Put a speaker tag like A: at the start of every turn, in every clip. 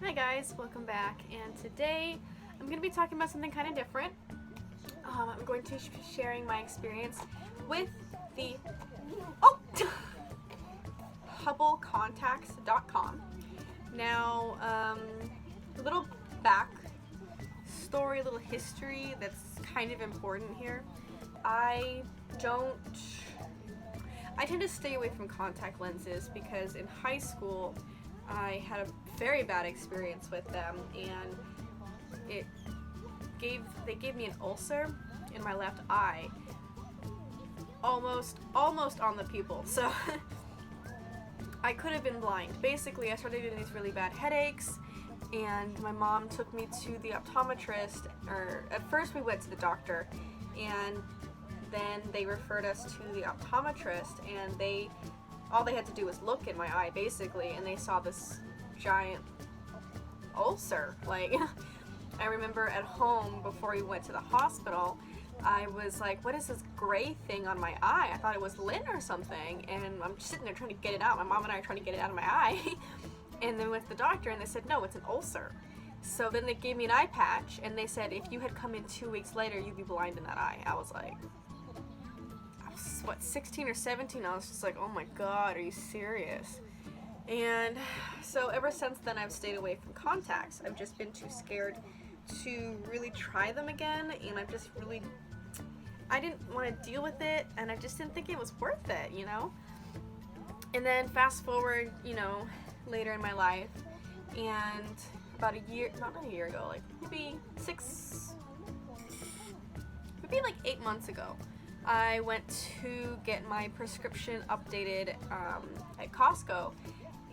A: Hi guys, welcome back, and today I'm going to be talking about something kind of different. I'm going to be sharing my experience with the HubbleContacts.com. Now, a little back story, a little history that's kind of important here. I tend to stay away from contact lenses because in high school I had a very bad experience with them, and they gave me an ulcer in my left eye, almost on the pupil. So I could have been blind. Basically, I started getting these really bad headaches, and my mom took me to the optometrist. Or at first we went to the doctor, and then they referred us to the optometrist, and all they had to do was look in my eye, basically, and they saw this giant ulcer. Like, I remember at home, before we went to the hospital, I was like, what is this gray thing on my eye? I thought it was lint or something, and I'm sitting there trying to get it out. My mom and I are trying to get it out of my eye, and then went to the doctor, and they said, no, it's an ulcer. So then they gave me an eye patch, and they said, if you had come in 2 weeks later, you'd be blind in that eye. I was like, 16 or 17, I was just like, oh my god, are you serious? And so ever since then, I've stayed away from contacts. I've just been too scared to really try them again, and I didn't want to deal with it, and I just didn't think it was worth it, you know? And then fast forward, later in my life, and about a year, not a year ago, like maybe 8 months ago, I went to get my prescription updated at Costco,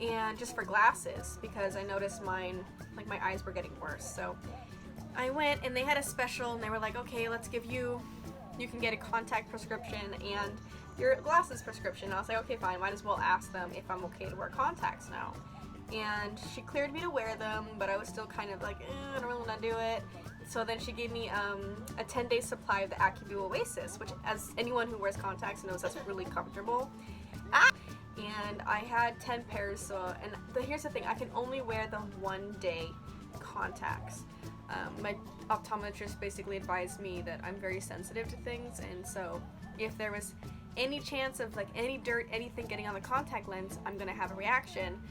A: and just for glasses, because I noticed my eyes were getting worse. So I went, and they had a special, and they were like, okay, you can get a contact prescription and your glasses prescription. And I was like, okay, fine, might as well ask them if I'm okay to wear contacts now. And she cleared me to wear them, but I was still kind of like, I don't really want to do it. So then she gave me a 10-day supply of the Reveiw Oasis, which, as anyone who wears contacts knows, that's really comfortable. And I had 10 pairs, here's the thing, I can only wear the 1-day contacts. My optometrist basically advised me that I'm very sensitive to things, and so if there was any chance of like any dirt, anything getting on the contact lens, I'm gonna have a reaction,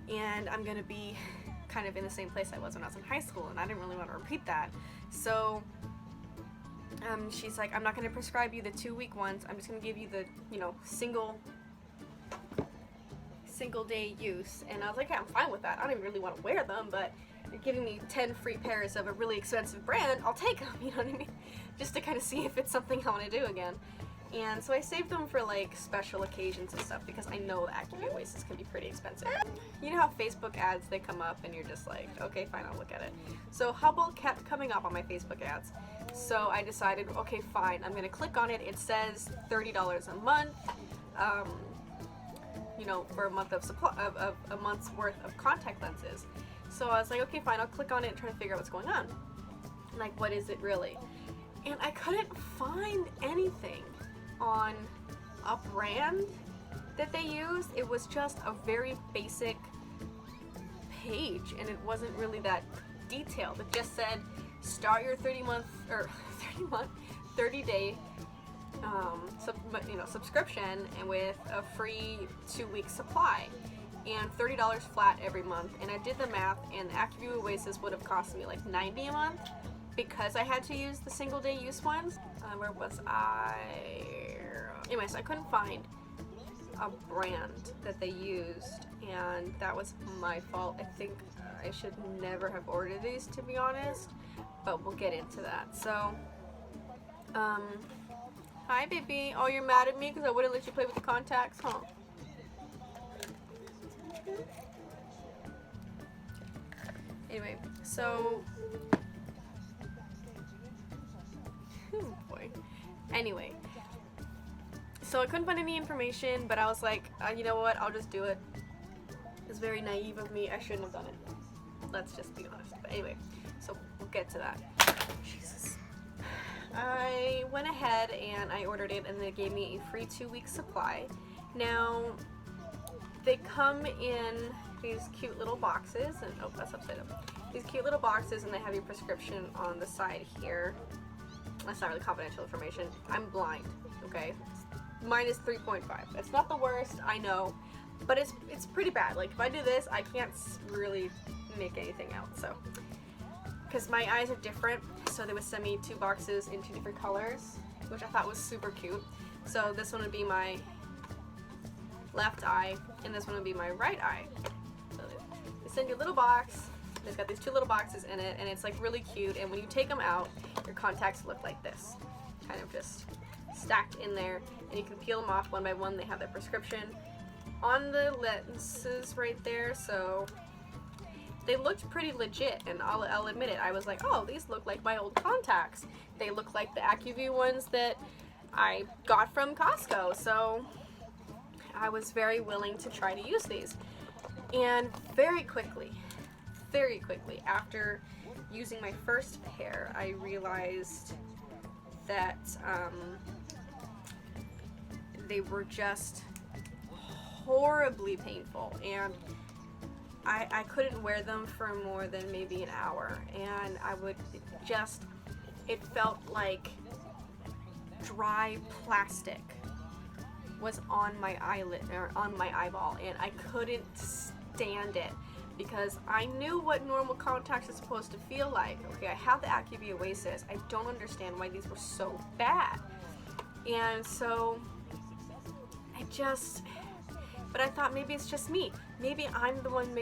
A: and I'm gonna be kind of in the same place I was when I was in high school, and I didn't really want to repeat that. So she's like, I'm not going to prescribe you the 2-week ones. I'm just going to give you the single day use. And I was like, yeah, I'm fine with that. I don't even really want to wear them, but you're giving me 10 free pairs of a really expensive brand, I'll take them, you know what I mean? Just to kind of see if it's something I want to do again. And so I saved them for like special occasions and stuff, because I know the Reveiw Oasis can be pretty expensive. You know how Facebook ads, they come up and you're just like, okay, fine, I'll look at it. So Hubble kept coming up on my Facebook ads. So I decided, okay, fine, I'm gonna click on it. It says $30 a month, for a month of a month's worth of contact lenses. So I was like, okay, fine, I'll click on it and try to figure out what's going on. Like, what is it really? And I couldn't find anything on a brand that they used. It was just a very basic page, and it wasn't really that detailed. It just said start your 30-day subscription, and with a free 2-week supply, and $30 flat every month. And I did the math, and Reveiw Oasis would have cost me like $90 a month, because I had to use the single day use ones. Where was I? Anyway, so I couldn't find a brand that they used, and that was my fault. I think I should never have ordered these, to be honest, but we'll get into that. So, hi baby. Oh, you're mad at me because I wouldn't let you play with the contacts, huh? Anyway, so oh boy. Anyway, so I couldn't find any information, but I was like, you know what, I'll just do it. It's very naive of me. I shouldn't have done it. Let's just be honest. But anyway, so we'll get to that. Jesus. I went ahead and I ordered it, and they gave me a free 2-week supply. Now, they come in these cute little boxes, and oh, that's upside down. These cute little boxes, and they have your prescription on the side here. That's not really confidential information. I'm blind, okay? Mine is 3.5. It's not the worst, I know, but it's pretty bad. Like, if I do this, I can't really make anything out, so. Because my eyes are different, so they would send me 2 boxes in 2 different colors, which I thought was super cute. So this one would be my left eye, and this one would be my right eye. So they send you a little box. It's got these 2 little boxes in it, and it's like really cute. And when you take them out, your contacts look like this, kind of just stacked in there. And you can peel them off one by one. They have their prescription on the lenses right there, so they looked pretty legit. And I'll admit it, I was like, oh, these look like my old contacts. They look like the Reveiw ones that I got from Costco. So I was very willing to try to use these. And very quickly, after using my first pair, I realized that they were just horribly painful, and I couldn't wear them for more than maybe an hour, and I would just, it felt like dry plastic was on my eyelid, or on my eyeball, and I couldn't stand it. Because I knew what normal contacts are supposed to feel like. Okay, I have the Reveiw Oasis. I don't understand why these were so bad. And so, but I thought maybe it's just me. Maybe I'm the one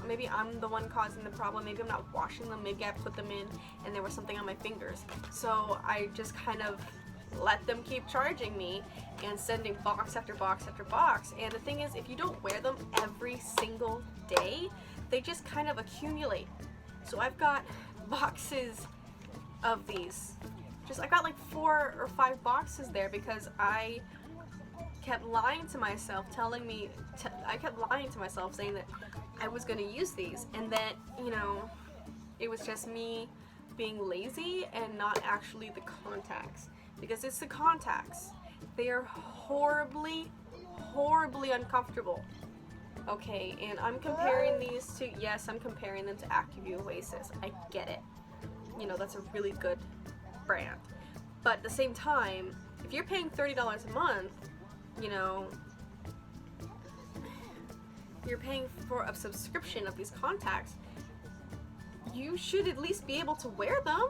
A: maybe I'm the one causing the problem. Maybe I'm not washing them. Maybe I put them in and there was something on my fingers. So I just kind of let them keep charging me and sending box after box after box. And the thing is, if you don't wear them every single day, they just kind of accumulate. So I've got boxes of these. I got like 4 or 5 boxes there because I kept lying to myself, I kept lying to myself saying that I was going to use these, and that, you know, it was just me being lazy and not actually the contacts. Because it's the contacts. They are horribly, horribly uncomfortable. Okay, and I'm comparing these to, yes, I'm comparing them to Reveiw Oasis. I get it. You know, that's a really good brand. But at the same time, if you're paying $30 a month, you know, you're paying for a subscription of these contacts, you should at least be able to wear them.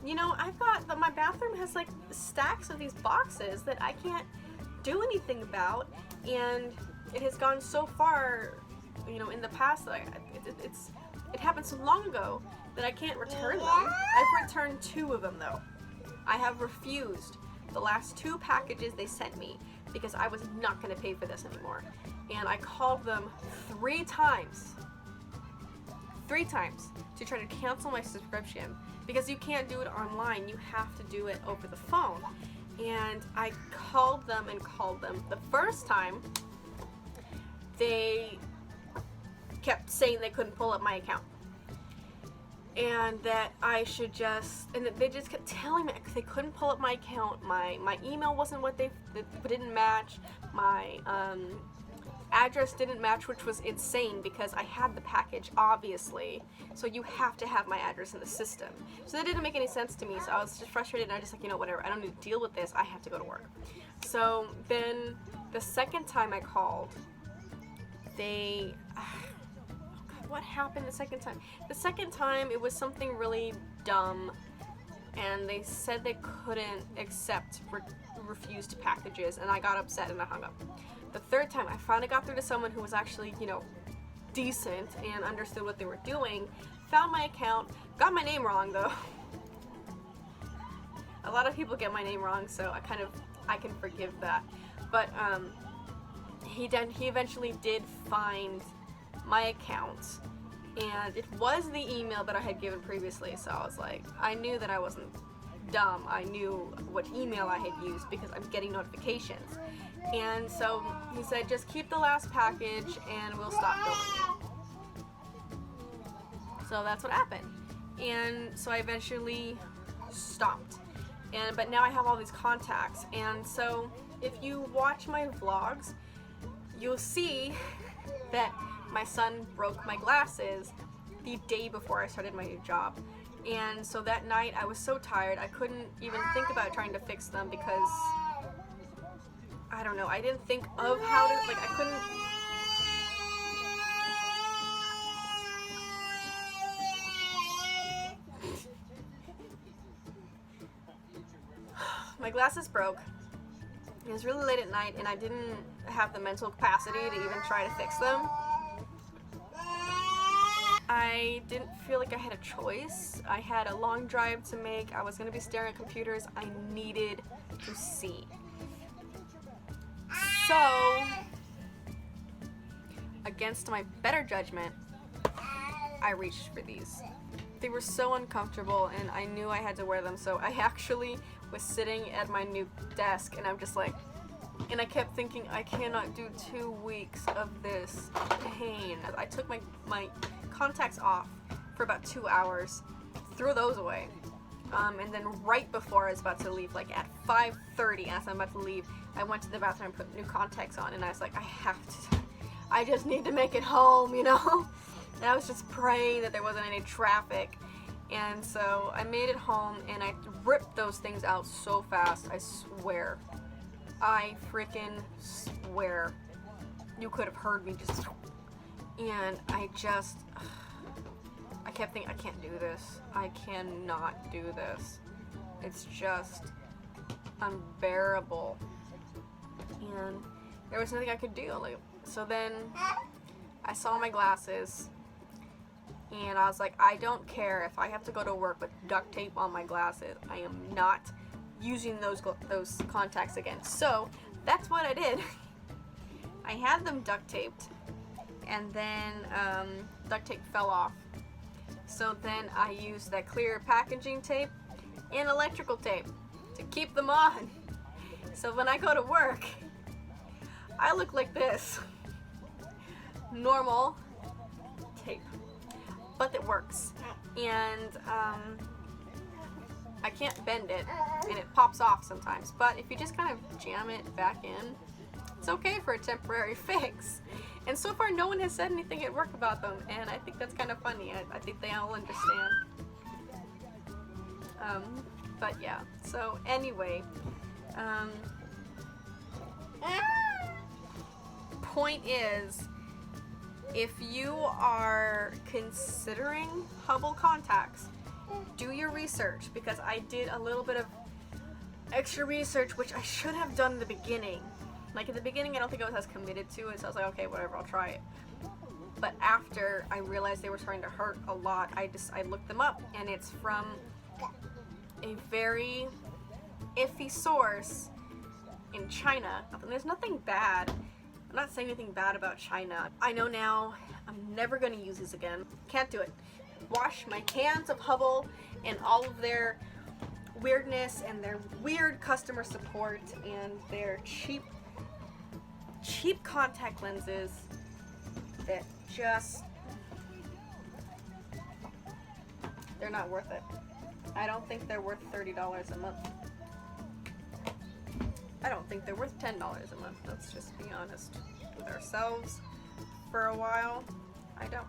A: You know, I've got, my bathroom has like stacks of these boxes that I can't do anything about, and it has gone so far, you know, in the past that it happened so long ago that I can't return them. I've returned 2 of them though. I have refused the last 2 packages they sent me because I was not going to pay for this anymore. And I called them 3 times to try to cancel my subscription, because you can't do it online, you have to do it over the phone. And I called them and called them. The first time, they kept saying they couldn't pull up my account, and that I should and they just kept telling me they couldn't pull up my account. My email wasn't what it didn't match. My address didn't match, which was insane because I had the package, obviously. So you have to have my address in the system. So that didn't make any sense to me. So I was just frustrated, and I was just like, you know, whatever. I don't need to deal with this. I have to go to work. So then the second time I called, they, oh God, what happened the second time? The second time it was something really dumb, and they said they couldn't accept refused packages, and I got upset and I hung up. The third time, I finally got through to someone who was actually, you know, decent and understood what they were doing, found my account, got my name wrong though. A lot of people get my name wrong, so I can forgive that. But he eventually did find my account, and it was the email that I had given previously, so I was like, I knew that I wasn't dumb. I knew what email I had used because I'm getting notifications. And so he said, just keep the last package and we'll stop billing you. So that's what happened. And so I eventually stopped. But now I have all these contacts. And so if you watch my vlogs, you'll see that my son broke my glasses the day before I started my new job. And so that night I was so tired I couldn't even think about trying to fix them because I don't know, I didn't think of how to, like, I couldn't. My glasses broke. It was really late at night and I didn't have the mental capacity to even try to fix them. I didn't feel like I had a choice. I had a long drive to make. I was going to be staring at computers. I needed to see. So, against my better judgment, I reached for these. They were so uncomfortable and I knew I had to wear them, so I actually was sitting at my new desk and I'm just like, and I kept thinking, I cannot do 2 weeks of this pain. I took my contacts off for about 2 hours, threw those away, and then right before I was about to leave, like at 5:30 as I'm about to leave, I went to the bathroom and put new contacts on and I was like, I just need to make it home, you know? And I was just praying that there wasn't any traffic. And so I made it home and I ripped those things out so fast, I swear. I freaking swear. You could have heard me just, and I kept thinking, I can't do this. I cannot do this. It's just unbearable. And there was nothing I could do. Like, so then I saw my glasses and I was like, I don't care if I have to go to work with duct tape on my glasses. I am not using those contacts again. So that's what I did. I had them duct taped and then duct tape fell off. So then I used that clear packaging tape and electrical tape to keep them on. So when I go to work, I look like this. Normal tape, but it works. And I can't bend it and it pops off sometimes, but if you just kind of jam it back in, it's okay for a temporary fix. And so far no one has said anything at work about them, and I think that's kind of funny. I think they all understand. But yeah, so anyway, point is, if you are considering Hubble contacts, do your research, because I did a little bit of extra research, which I should have done in the beginning. Like at the beginning, I don't think I was as committed to it, so I was like, okay, whatever, I'll try it. But after I realized they were starting to hurt a lot, I looked them up, and it's from a very iffy source in China. There's nothing bad. I'm not saying anything bad about China. I know now I'm never going to use these again. Can't do it. Wash my cans of Hubble and all of their weirdness and their weird customer support and their cheap contact lenses that just, they're not worth it. I don't think they're worth $30 a month. I don't think they're worth $10 a month. Let's just be honest with ourselves for a while. I don't.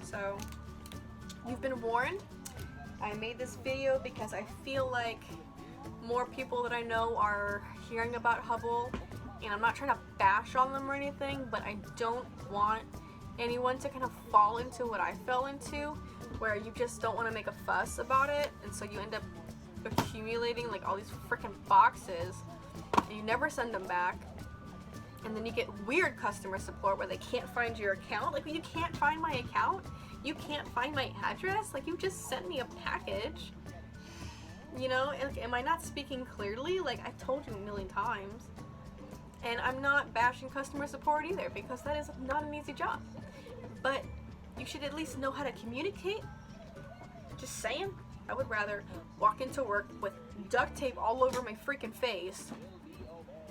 A: So, you've been warned. I made this video because I feel like more people that I know are hearing about Hubble, and I'm not trying to bash on them or anything, but I don't want anyone to kind of fall into what I fell into, where you just don't want to make a fuss about it, and so you end up accumulating like all these freaking boxes and you never send them back, and then you get weird customer support where they can't find your account. Like, you can't find my account, you can't find my address, like, you just sent me a package, you know? And am I not speaking clearly? Like, I've told you a million times. And I'm not bashing customer support either, because that is not an easy job, but you should at least know how to communicate. Just saying. I would rather walk into work with duct tape all over my freaking face,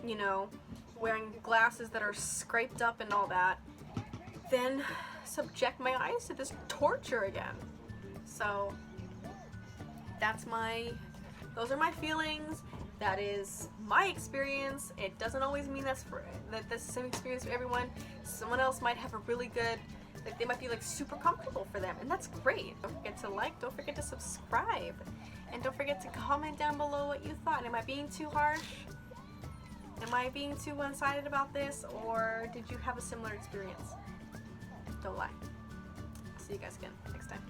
A: you know, wearing glasses that are scraped up and all that, than subject my eyes to this torture again. So those are my feelings, That is my experience. It doesn't always mean that's the same experience for everyone. Someone else might have a really good, like they might be like super comfortable for them, and that's great. Don't forget to like, don't forget to subscribe, and don't forget to comment down below what you thought. Am I being too harsh? Am I being too one-sided about this, or did you have a similar experience? Don't lie. See you guys again next time.